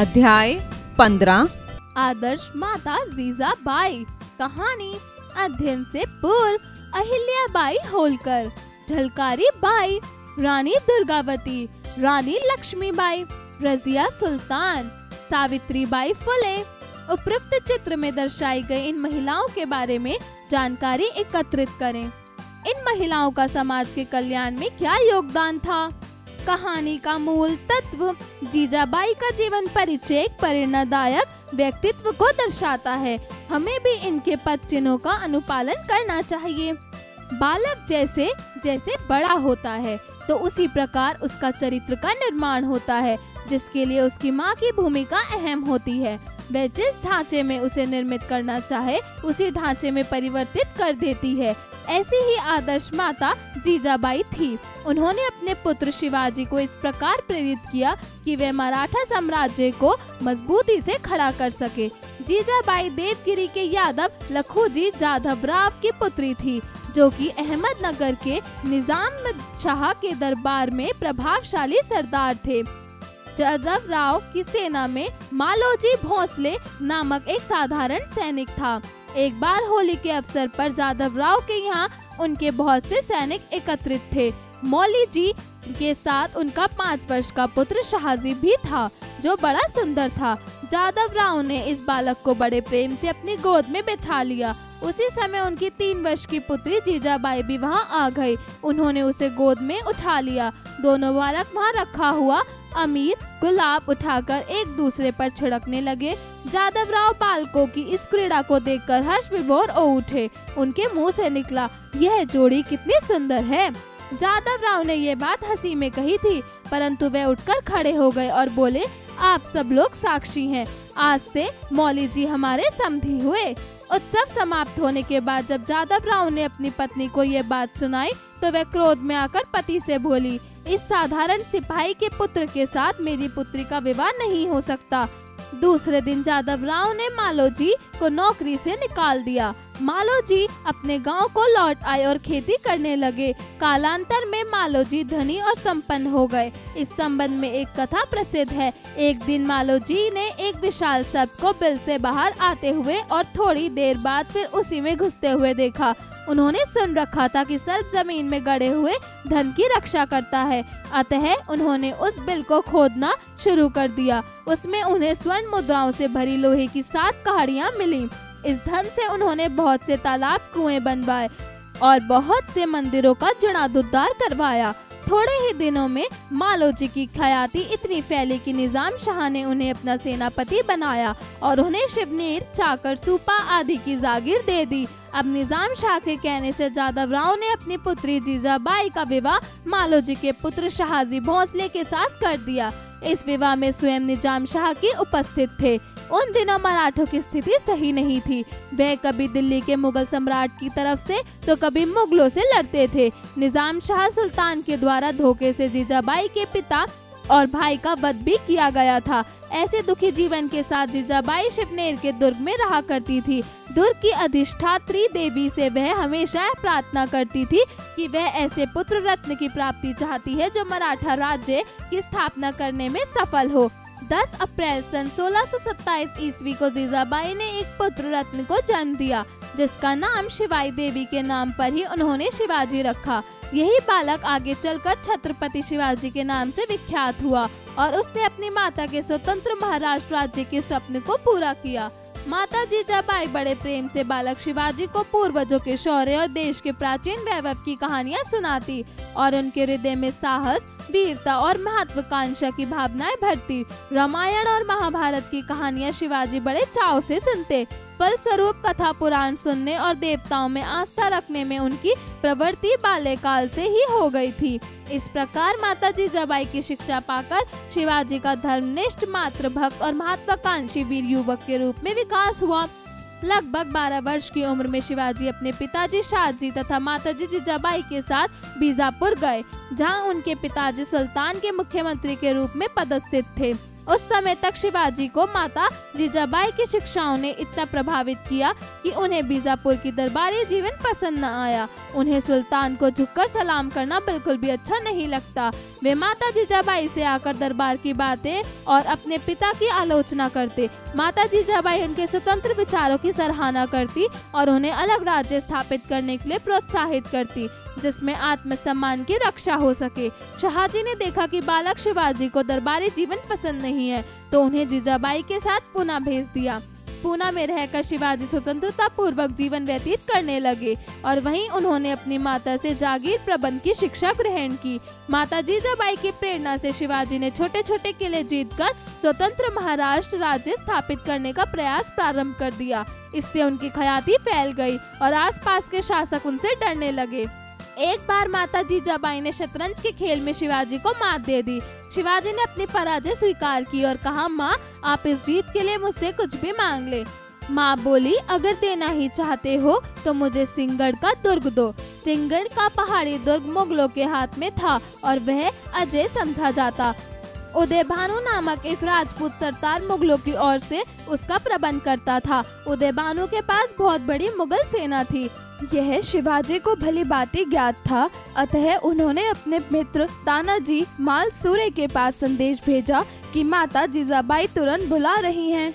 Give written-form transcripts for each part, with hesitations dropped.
अध्याय 15 आदर्श माता जीजाबाई। कहानी अध्ययन से पूर्व अहिल्याबाई होलकर, झलकारी बाई, रानी दुर्गावती, रानी लक्ष्मीबाई, रजिया सुल्तान, सावित्रीबाई फुले। उपरोक्त चित्र में दर्शाई गई इन महिलाओं के बारे में जानकारी एकत्रित करें। इन महिलाओं का समाज के कल्याण में क्या योगदान था? कहानी का मूल तत्व जीजाबाई का जीवन परिचय एक प्रेरणादायक व्यक्तित्व को दर्शाता है। हमें भी इनके पद चिन्हों का अनुपालन करना चाहिए। बालक जैसे जैसे बड़ा होता है तो उसी प्रकार उसका चरित्र का निर्माण होता है, जिसके लिए उसकी माँ की भूमिका अहम होती है। वह जिस ढांचे में उसे निर्मित करना चाहे उसी ढांचे में परिवर्तित कर देती है। ऐसी ही आदर्श माता जीजाबाई थी। उन्होंने अपने पुत्र शिवाजी को इस प्रकार प्रेरित किया कि वह मराठा साम्राज्य को मजबूती से खड़ा कर सके। जीजाबाई देवगिरी के यादव लखूजी जाधव राव की पुत्री थी, जो कि अहमदनगर के निजाम शाह के दरबार में प्रभावशाली सरदार थे। जाधव राव की सेना में मालोजी भोसले नामक एक साधारण सैनिक था। एक बार होली के अवसर पर जाधव राव के यहाँ उनके बहुत से सैनिक एकत्रित थे। मौली जी के साथ उनका 5 वर्ष का पुत्र शाहजी भी था, जो बड़ा सुंदर था। जाधव राव ने इस बालक को बड़े प्रेम से अपनी गोद में बैठा लिया। उसी समय उनकी 3 वर्ष की पुत्री जीजाबाई भी वहां आ गई। उन्होंने उसे गोद में उठा लिया। दोनों बालक वहां रखा हुआ अमीर गुलाब उठाकर एक दूसरे पर छिड़कने लगे। जाधव राव बालकों की इस क्रीड़ा को देखकर हर्ष विभोर हो उठे। उनके मुंह से निकला, यह जोड़ी कितनी सुंदर है। जाधव राव ने ये बात हंसी में कही थी, परंतु वे उठकर खड़े हो गए और बोले, आप सब लोग साक्षी हैं, आज से मौली जी हमारे समधी हुए। उत्सव समाप्त होने के बाद जब जाधव राव ने अपनी पत्नी को ये बात सुनाई तो वह क्रोध में आकर पति से बोली, इस साधारण सिपाही के पुत्र के साथ मेरी पुत्री का विवाह नहीं हो सकता। दूसरे दिन जाधव राव ने मालोजी को नौकरी से निकाल दिया। मालोजी अपने गांव को लौट आए और खेती करने लगे। कालांतर में मालोजी धनी और संपन्न हो गए। इस संबंध में एक कथा प्रसिद्ध है। एक दिन मालोजी ने एक विशाल सर्प को बिल से बाहर आते हुए और थोड़ी देर बाद फिर उसी में घुसते हुए देखा। उन्होंने सुन रखा था कि सर्प जमीन में गड़े हुए धन की रक्षा करता है, अतः उन्होंने उस बिल को खोदना शुरू कर दिया। उसमें उन्हें स्वर्ण मुद्राओं से भरी लोहे की 7 कहाड़ियां मिली। इस धन से उन्होंने बहुत से तालाब, कुएं बनवाए और बहुत से मंदिरों का जीर्णोद्धार करवाया। थोड़े ही दिनों में मालोजी की ख्याति इतनी फैली कि निजाम शाह ने उन्हें अपना सेनापति बनाया और उन्हें शिवनेर, चाकर, सूपा आदि की जागीर दे दी। अब निजाम शाह के कहने से जाधव राव ने अपनी पुत्री जीजाबाई का विवाह मालोजी के पुत्र शाहजी भोसले के साथ कर दिया। इस विवाह में स्वयं निजाम शाह की उपस्थित थे। उन दिनों मराठों की स्थिति सही नहीं थी। वे कभी दिल्ली के मुगल सम्राट की तरफ से तो कभी मुगलों से लड़ते थे। निजाम शाह सुल्तान के द्वारा धोखे से जीजाबाई के पिता और भाई का वध भी किया गया था। ऐसे दुखी जीवन के साथ जीजाबाई शिवनेर के दुर्ग में रहा करती थी। दुर्ग की अधिष्ठात्री देवी से वह हमेशा प्रार्थना करती थी कि वह ऐसे पुत्र रत्न की प्राप्ति चाहती है जो मराठा राज्य की स्थापना करने में सफल हो। 10 अप्रैल सन 1627 ईस्वी को जीजाबाई ने एक पुत्र रत्न को जन्म दिया, जिसका नाम शिवाई देवी के नाम पर ही उन्होंने शिवाजी रखा। यही बालक आगे चलकर छत्रपति शिवाजी के नाम से विख्यात हुआ और उसने अपनी माता के स्वतंत्र महाराष्ट्र राज्य के स्वप्न को पूरा किया। माता जीजाबाई बड़े प्रेम से बालक शिवाजी को पूर्वजों के शौर्य और देश के प्राचीन वैभव की कहानियां सुनाती और उनके हृदय में साहस, वीरता और महत्वाकांक्षा की भावनाएं भरती। रामायण और महाभारत की कहानियां शिवाजी बड़े चाव से सुनते। फलस्वरूप कथा पुराण सुनने और देवताओं में आस्था रखने में उनकी प्रवृत्ति बाल्यकाल से ही हो गई थी। इस प्रकार माता जीजाबाई की शिक्षा पाकर शिवाजी का धर्मनिष्ठ, मातृभक्त और महत्वाकांक्षी वीर युवक के रूप में विकास हुआ। लगभग 12 वर्ष की उम्र में शिवाजी अपने पिताजी शाहजी तथा माताजी जीजाबाई के साथ बीजापुर गए, जहां उनके पिताजी सुल्तान के मुख्यमंत्री के रूप में पदस्थित थे। उस समय तक शिवाजी को माता जीजाबाई की शिक्षाओं ने इतना प्रभावित किया कि उन्हें बीजापुर की दरबारी जीवन पसंद न आया। उन्हें सुल्तान को झुककर सलाम करना बिल्कुल भी अच्छा नहीं लगता। वे माता जीजाबाई से आकर दरबार की बातें और अपने पिता की आलोचना करते। माता जीजाबाई उनके स्वतंत्र विचारों की सराहना करती और उन्हें अलग राज्य स्थापित करने के लिए प्रोत्साहित करती, जिसमें आत्मसम्मान की रक्षा हो सके। शाहजी ने देखा कि बालक शिवाजी को दरबारी जीवन पसंद नहीं है, तो उन्हें जीजाबाई के साथ पूना भेज दिया। पूना में रहकर शिवाजी स्वतंत्रता पूर्वक जीवन व्यतीत करने लगे और वहीं उन्होंने अपनी माता से जागीर प्रबंध की शिक्षा ग्रहण की। माता जीजाबाई की प्रेरणा से शिवाजी ने छोटे छोटे किले जीतकर स्वतंत्र महाराष्ट्र राज्य स्थापित करने का प्रयास प्रारंभ कर दिया। इससे उनकी ख्याति फैल गई और आसपास के शासक उनसे डरने लगे। एक बार माता जीजाबाई ने शतरंज के खेल में शिवाजी को मात दे दी। शिवाजी ने अपनी पराजय स्वीकार की और कहा, माँ, आप इस जीत के लिए मुझसे कुछ भी मांग ले। माँ बोली, अगर देना ही चाहते हो तो मुझे सिंहगढ़ का दुर्ग दो। सिंहगढ़ का पहाड़ी दुर्ग मुगलों के हाथ में था और वह अजय समझा जाता। उदय भानु नामक एक राजपूत सरदार मुगलों की ओर से उसका प्रबंध करता था। उदय भानु के पास बहुत बड़ी मुगल सेना थी। यह शिवाजी को भली भांति ज्ञात था, अतः उन्होंने अपने मित्र तानाजी मालसूरे के पास संदेश भेजा कि माता जीजाबाई तुरंत बुला रही हैं।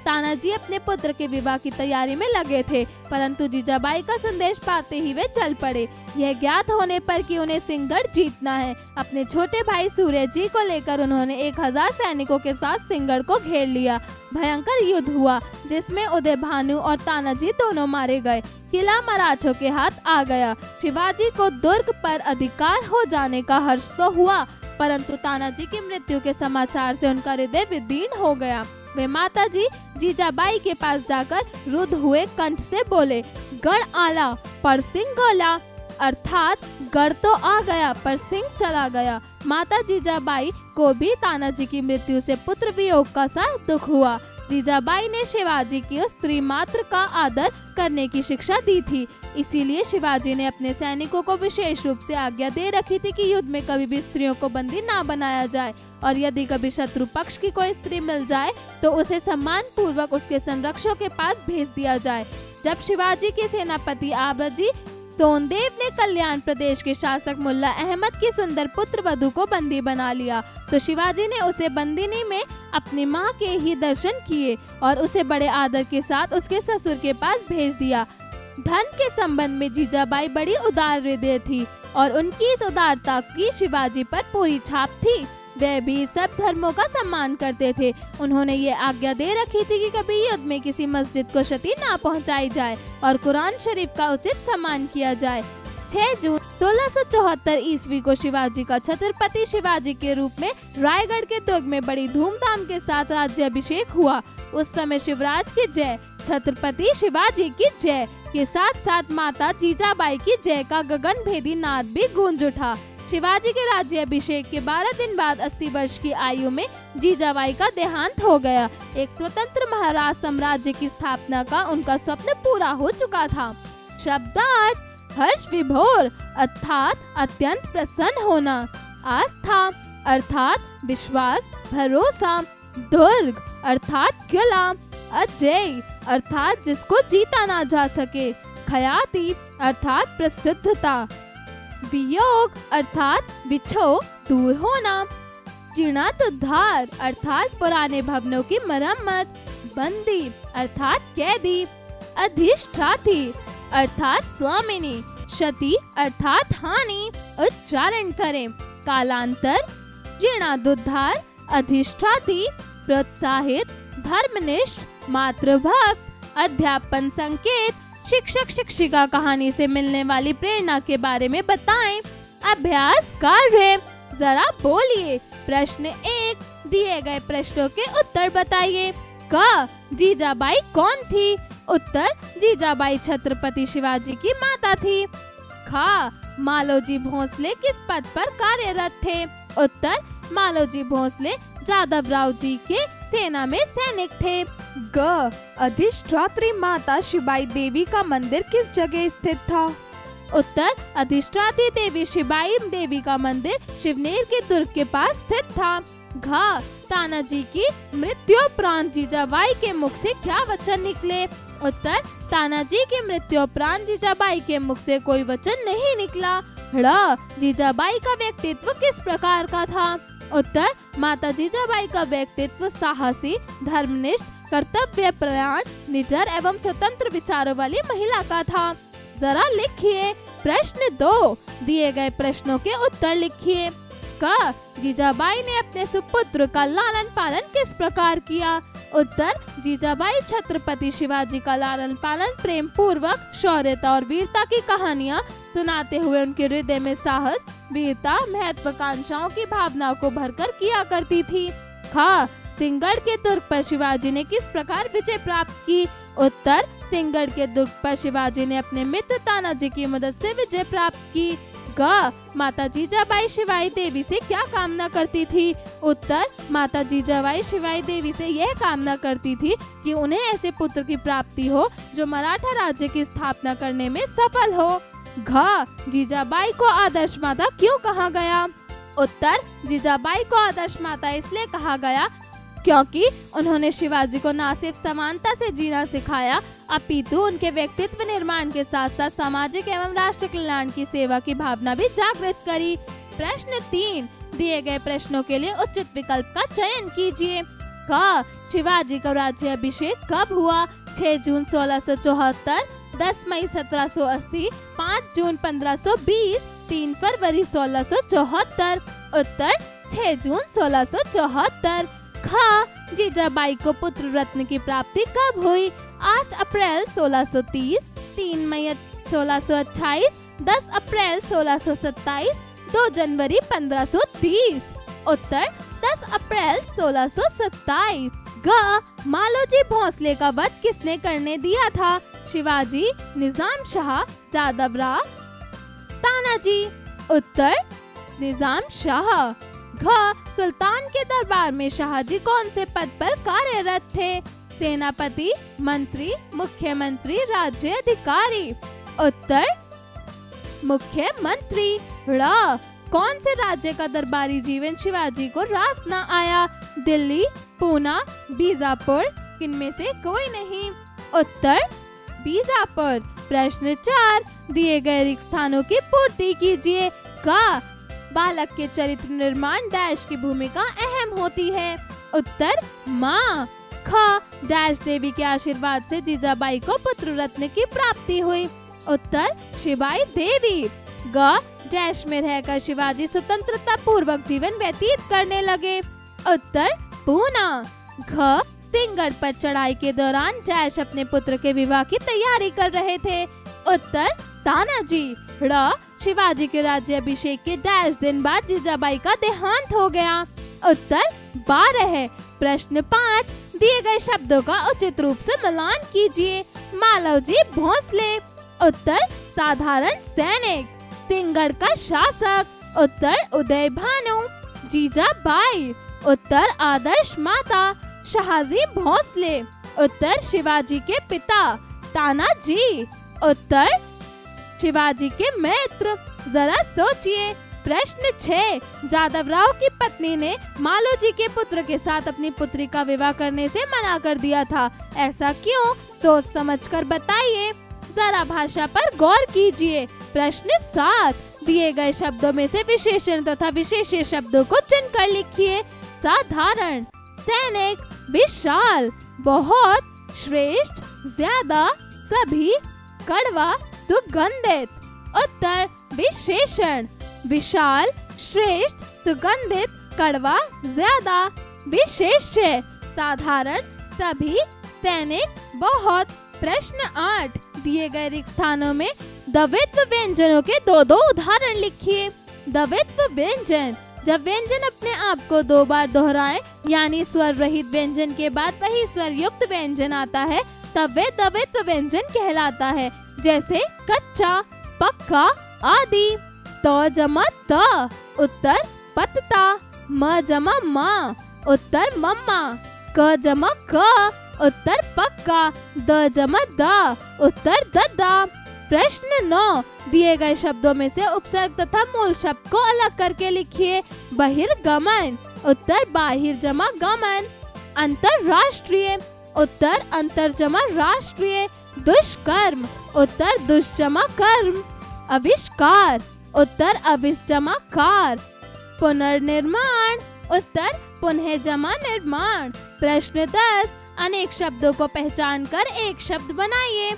तानाजी अपने पुत्र के विवाह की तैयारी में लगे थे, परंतु जीजाबाई का संदेश पाते ही वे चल पड़े। यह ज्ञात होने पर कि उन्हें सिंहगढ़ जीतना है, अपने छोटे भाई सूर्य जी को लेकर उन्होंने 1000 सैनिकों के साथ सिंहगढ़ को घेर लिया। भयंकर युद्ध हुआ, जिसमें उदय भानु और तानाजी दोनों मारे गए। किला मराठों के हाथ आ गया। शिवाजी को दुर्ग पर अधिकार हो जाने का हर्ष तो हुआ, परंतु तानाजी की मृत्यु के समाचार से उनका हृदय विदीर्ण हो गया। वे माताजी जीजाबाई के पास जाकर रुद्ध हुए कंठ से बोले, गढ़ आला पर सिंह गोला, अर्थात गढ़ तो आ गया पर सिंह चला गया। माता जीजाबाई को भी तानाजी की मृत्यु से पुत्र वियोग का सा दुख हुआ। जीजाबाई ने शिवाजी की उस स्त्री मात्र का आदर करने की शिक्षा दी थी, इसीलिए शिवाजी ने अपने सैनिकों को विशेष रूप से आज्ञा दे रखी थी कि युद्ध में कभी भी स्त्रियों को बंदी ना बनाया जाए और यदि कभी शत्रु पक्ष की कोई स्त्री मिल जाए तो उसे सम्मान पूर्वक उसके संरक्षकों के पास भेज दिया जाए। जब शिवाजी के सेनापति आबाजी सोनदेव ने कल्याण प्रदेश के शासक मुल्ला अहमद की सुंदर पुत्र वधू को बंदी बना लिया, तो शिवाजी ने उसे बंदिनी में अपनी मां के ही दर्शन किए और उसे बड़े आदर के साथ उसके ससुर के पास भेज दिया। धन के संबंध में जीजाबाई बड़ी उदार हृदय थी और उनकी इस उदारता की शिवाजी पर पूरी छाप थी। वे भी सब धर्मों का सम्मान करते थे। उन्होंने ये आज्ञा दे रखी थी कि कभी युद्ध में किसी मस्जिद को क्षति ना पहुंचाई जाए और कुरान शरीफ का उचित सम्मान किया जाए। 6 जून 1674 ईस्वी को शिवाजी का छत्रपति शिवाजी के रूप में रायगढ़ के दुर्ग में बड़ी धूमधाम के साथ राज्याभिषेक हुआ। उस समय शिवराज की जय, छत्रपति शिवाजी की जय के साथ साथ माता जीजाबाई की जय का गगनभेदी नाद भी गूंज उठा। शिवाजी के राज्याभिषेक के 12 दिन बाद 80 वर्ष की आयु में जीजाबाई का देहांत हो गया। एक स्वतंत्र महाराज साम्राज्य की स्थापना का उनका स्वप्न पूरा हो चुका था। शब्दार्थ हर्ष विभोर अर्थात अत्यंत प्रसन्न होना, आस्था अर्थात विश्वास भरोसा, दुर्ग अर्थात किला, अजय अर्थात जिसको जीता ना जा सके, ख्याति अर्थात प्रसिद्धता, वियोग अर्थात बिछो दूर होना, जीर्णोद्धार अर्थात पुराने भवनों की मरम्मत, बंदी अर्थात कैदी, अधिष्ठात्री अर्थात स्वामिनी, क्षति अर्थात हानि उच्चारण करें। कालांतर, जीर्णोद्धार, अधिष्ठात्री, प्रोत्साहित, धर्मनिष्ठ, मातृभक्त, अध्यापन संकेत, शिक्षक शिक्षिका कहानी से मिलने वाली प्रेरणा के बारे में बताएं। अभ्यास कार्य, जरा बोलिए। प्रश्न 1, दिए गए प्रश्नों के उत्तर बताइए। क, जीजाबाई कौन थी? उत्तर, जीजाबाई छत्रपति शिवाजी की माता थी। ख, मालोजी भोसले किस पद पर कार्यरत थे? उत्तर, मालोजी भोसले जादवराव जी के सेना में सैनिक थे। ग, अधिष्ठात्री माता शिवाई देवी का मंदिर किस जगह स्थित था? उत्तर, अधिष्ठात्री देवी शिवाई देवी का मंदिर शिवनेर के दुर्ग के पास स्थित था। घ, तानाजी की मृत्युपरांत जीजाबाई के मुख से क्या वचन निकले? उत्तर, तानाजी की मृत्युपरांत जीजाबाई के मुख से कोई वचन नहीं निकला। ड़, जीजाबाई का व्यक्तित्व किस प्रकार का था? उत्तर, माता जीजाबाई का व्यक्तित्व साहसी, धर्मनिष्ठ, कर्तव्यपरायण, निडर एवं स्वतंत्र विचारों वाली महिला का था। जरा लिखिए। प्रश्न 2, दिए गए प्रश्नों के उत्तर लिखिए। क, जीजाबाई ने अपने सुपुत्र का लालन पालन किस प्रकार किया? उत्तर, जीजाबाई छत्रपति शिवाजी का लालन पालन प्रेम पूर्वक, शौर्यता और वीरता की कहानियाँ सुनाते हुए उनके हृदय में साहस, वीरता, महत्वाकांक्षाओं की भावनाओं को भरकर किया करती थी। ख, सिंहगढ़ के दुर्ग पर शिवाजी ने किस प्रकार विजय प्राप्त की? उत्तर, सिंहगढ़ के दुर्ग पर शिवाजी ने अपने मित्र तानाजी की मदद से विजय प्राप्त की। ग, माता जीजाबाई शिवाई देवी से क्या कामना करती थी? उत्तर, माता जीजाबाई शिवाई देवी से यह कामना करती थी कि उन्हें ऐसे पुत्र की प्राप्ति हो जो मराठा राज्य की स्थापना करने में सफल हो। घ, जीजाबाई को आदर्श माता क्यों कहा गया? उत्तर, जीजाबाई को आदर्श माता इसलिए कहा गया क्योंकि उन्होंने शिवाजी को न सिर्फ समानता से जीना सिखाया, अपितु उनके व्यक्तित्व निर्माण के साथ साथ सामाजिक एवं राष्ट्र कल्याण की सेवा की भावना भी जागृत करी। प्रश्न 3, दिए गए प्रश्नों के लिए उचित विकल्प का चयन कीजिए। क, शिवाजी का राज्याभिषेक कब हुआ? 6 जून 1674, 10 मई 1780, 5 जून 1520, 3 फरवरी 1674। उत्तर, 6 जून 1674। ख, जीजाबाई को पुत्र रत्न की प्राप्ति कब हुई? 8 अप्रैल 1630, 3 मई 1628, 10 अप्रैल 1627, 2 जनवरी 1530। उत्तर, 10 अप्रैल 1627। ग, मालोजी भोंसले का वध किसने करने दिया था? शिवाजी, निजाम शाह, जादवराव, तानाजी। उत्तर, निजाम शाह। घ, सुल्तान के दरबार में शाहजी कौन से पद पर कार्यरत थे? सेनापति, मंत्री, मुख्यमंत्री, राज्य अधिकारी। उत्तर, मुख्यमंत्री। ड़, कौन से राज्य का दरबारी जीवन शिवाजी को रास न आया? दिल्ली, पूना, बीजापुर, किनमें से कोई नहीं? उत्तर, बीजापुर। प्रश्न 4, दिए गए रिक्त स्थानों की पूर्ति कीजिए। क, बालक के चरित्र निर्माण डैश की भूमिका अहम होती है? उत्तर, माँ। ख, डैश देवी के आशीर्वाद से जीजाबाई को पुत्र रत्न की प्राप्ति हुई? उत्तर, शिवाई देवी। ग, डैश में रहकर शिवाजी स्वतंत्रता पूर्वक जीवन व्यतीत करने लगे? उत्तर, पूना। घ, सिंहगढ़ पर चढ़ाई के दौरान डैश अपने पुत्र के विवाह की तैयारी कर रहे थे? उत्तर, तानाजी। ड़, शिवाजी के राज्याभिषेक के डैश दिन बाद जीजाबाई का देहांत हो गया? उत्तर, 12। प्रश्न 5, दिए गए शब्दों का उचित रूप से मिलान कीजिए। मालवजी भोंसले। उत्तर, साधारण सैनिक। सिंहगढ़ का शासक। उत्तर, उदय भानु। जीजाबाई। उत्तर, आदर्श माता। शाहजी भोंसले। उत्तर, शिवाजी के पिता। तानाजी। उत्तर, शिवाजी के मित्र। जरा सोचिए। प्रश्न 6, जादवराव की पत्नी ने मालोजी के पुत्र के साथ अपनी पुत्री का विवाह करने से मना कर दिया था, ऐसा क्यों? सोच समझकर बताइए। जरा भाषा पर गौर कीजिए। प्रश्न 7, दिए गए शब्दों में से विशेषण तथा विशेष्य शब्दों को चुनकर लिखिए। साधारण, सैनिक, विशाल, बहुत, श्रेष्ठ, ज्यादा, सभी, कड़वा, सुगंधित। उत्तर, विशेषण। विशाल, श्रेष्ठ, सुगंधित, कड़वा, ज्यादा। विशेष्य, साधारण, सभी, सैनिक, बहुत। प्रश्न 8, दिए गए रिक्त स्थानों में द्वित्व व्यंजनों के 2-2 उदाहरण लिखिए। द्वित्व व्यंजन, जब व्यंजन अपने आप को 2 बार दोहराए, यानी स्वर रहित व्यंजन के बाद वही स्वर युक्त व्यंजन आता है, तब वे द्वित्व व्यंजन कहलाता है। जैसे कच्चा, पक्का आदि। त जमा त, उत्तर पत्ता। म जमा माँ, उत्तर मम्मा। क जमा क, उत्तर पक्का। द जमा दा, उत्तर दद्दा। प्रश्न 9, दिए गए शब्दों में से उपसर्ग तथा मूल शब्द को अलग करके लिखिए। बहिर्गमन, उत्तर बाहिर जमा गमन। अंतरराष्ट्रीय, उत्तर अंतर जमा राष्ट्रीय। दुष्कर्म, उत्तर दुष् जमा कर्म। आविष्कार, उत्तर अविष जमा कार। पुनर्निर्माण, उत्तर पुनः जमा निर्माण। प्रश्न 10, अनेक शब्दों को पहचान कर एक शब्द बनाइए।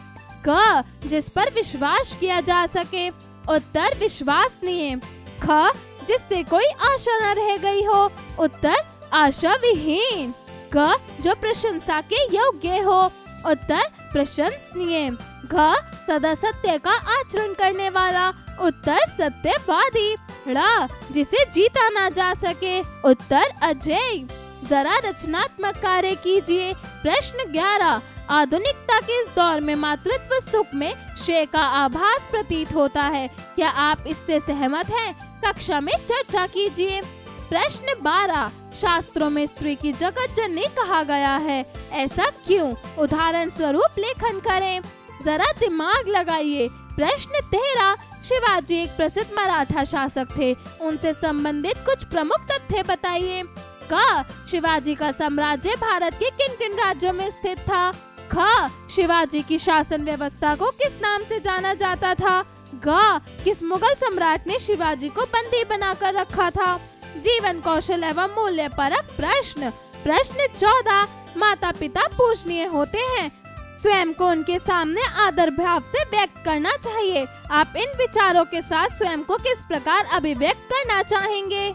क, जिस पर विश्वास किया जा सके, उत्तर विश्वसनीय। ख, जिससे कोई आशा न रह गई हो, उत्तर आशा विहीन। ग, जो प्रशंसा के योग्य हो, उत्तर प्रशंसनीय। घ, सदा सत्य का आचरण करने वाला, उत्तर सत्यवादी। ड़, जिसे जीता ना जा सके, उत्तर अजेय। जरा रचनात्मक कार्य कीजिए। प्रश्न 11, आधुनिकता के इस दौर में मातृत्व सुख में क्षय का आभास प्रतीत होता है, क्या आप इससे सहमत हैं? कक्षा में चर्चा कीजिए। प्रश्न 12, शास्त्रों में स्त्री की जगत जननी कहा गया है, ऐसा क्यों? उदाहरण स्वरूप लेखन करें। जरा दिमाग लगाइए। प्रश्न 13, शिवाजी एक प्रसिद्ध मराठा शासक थे, उनसे संबंधित कुछ प्रमुख तथ्य बताइए। क, शिवाजी का साम्राज्य भारत के किन किन राज्यों में स्थित था? ख, शिवाजी की शासन व्यवस्था को किस नाम से जाना जाता था? ग, किस मुगल सम्राट ने शिवाजी को बंदी बनाकर रखा था? जीवन कौशल एवं मूल्य परक प्रश्न। प्रश्न 14, माता पिता पूजनीय होते हैं, स्वयं को उनके सामने आदर भाव से व्यक्त करना चाहिए। आप इन विचारों के साथ स्वयं को किस प्रकार अभिव्यक्त करना चाहेंगे?